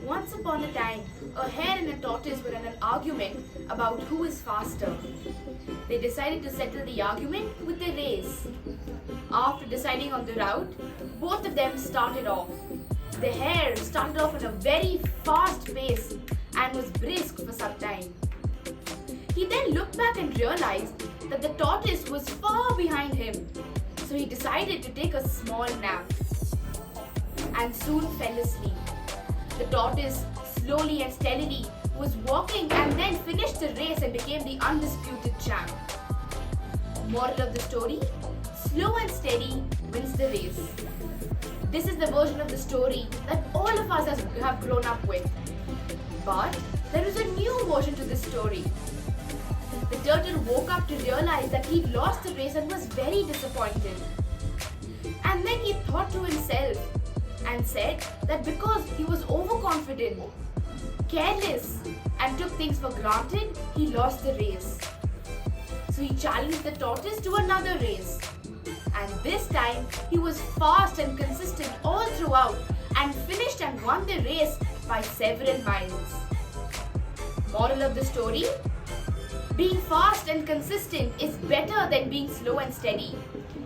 Once upon a time, a hare and a tortoise were in an argument about who is faster. They decided to settle the argument with a race. After deciding on the route, both of them started off. The hare started off at a very fast pace and was brisk for some time. He then looked back and realized that the tortoise was far behind him, so he decided to take a small nap and soon fell asleep. The tortoise slowly and steadily was walking and then finished the race and became the undisputed champ. Moral of the story: slow and steady wins the race. This is the version of the story that all of us have grown up with. But there is a new version to this story. The turtle woke up to realize that he'd lost the race and was very disappointed. And then he thought to himself and said that because he was overconfident, careless, and took things for granted, he lost the race. So he challenged the tortoise to another race. And this time, he was fast and consistent all throughout and finished and won the race by several miles. Moral of the story: being fast and consistent is better than being slow and steady.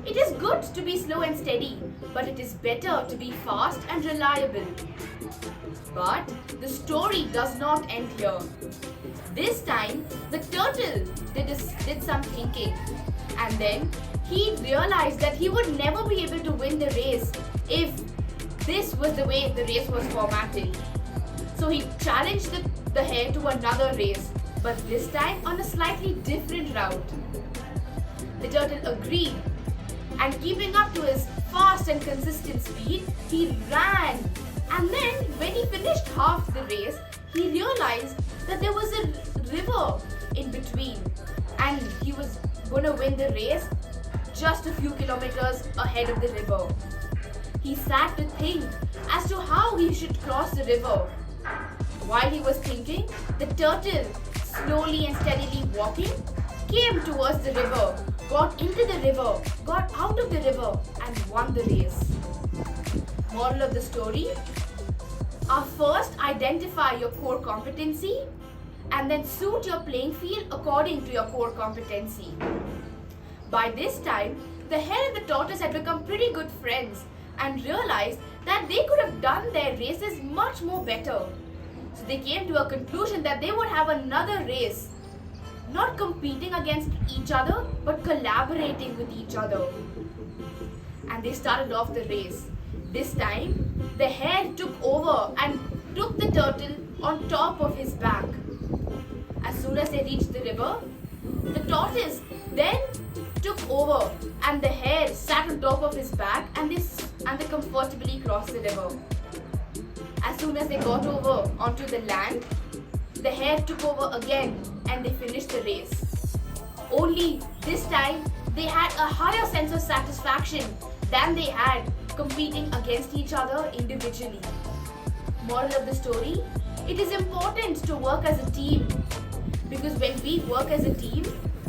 It is good to be slow and steady, but it is better to be fast and reliable. But the story does not end here. This time, the turtle did some thinking, and then he realized that he would never be able to win the race if this was the way the race was formatted. So he challenged the hare to another race, but this time on a slightly different route. The turtle agreed, and keeping up to his fast and consistent speed, he ran. And then when he finished half the race, he realized that there was a river in between, and he was going to win the race just a few kilometers ahead of the river. He sat to think as to how he should cross the river. While he was thinking, the turtle, slowly and steadily walking, came towards the river, got into the river, got out of the river, and won the race. Moral of the story: first identify your core competency and then suit your playing field according to your core competency. By this time, the hare and the tortoise had become pretty good friends and realized that they could have done their races much more better. So they came to a conclusion that they would have another race, not competing against each other, but collaborating with each other. And they started off the race. This time, the hare took over and took the turtle on top of his back. As soon as they reached the river, the tortoise then took over and the hare sat on top of his back and they comfortably crossed the river. As soon as they got over onto the land, the hare took over again and they finished the race. Only this time they had a higher sense of satisfaction than they had competing against each other individually. Moral of the story: it is important to work as a team, because when we work as a team,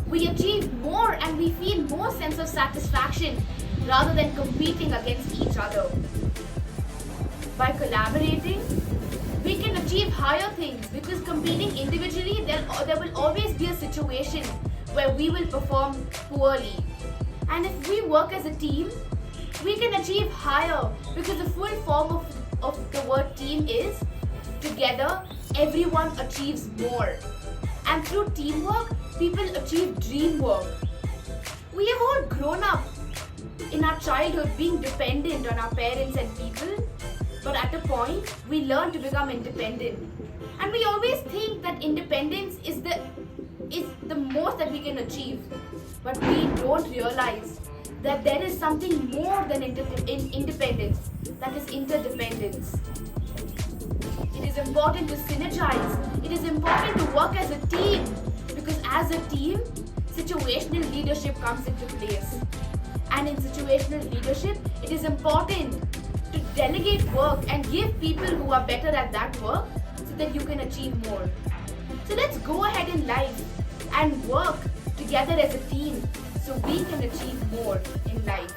we achieve more and we feel more sense of satisfaction rather than competing against each other. By collaborating, we can achieve higher things, because competing individually, there will always be a situation where we will perform poorly. And if we work as a team, we can achieve higher, because the full form of the word team is together, everyone achieves more. And through teamwork, people achieve dream work. We have all grown up in our childhood being dependent on our parents and people, but at a point we learn to become independent. And we always think that independence is the most that we can achieve, but we don't realize that there is something more than independence, that is interdependence. It is important to synergize. It is important to work as a team, because as a team, situational leadership comes into place. And in situational leadership, it is important to delegate work and give people who are better at that work so that you can achieve more. So let's go ahead in life and work together as a team so we can achieve more in life.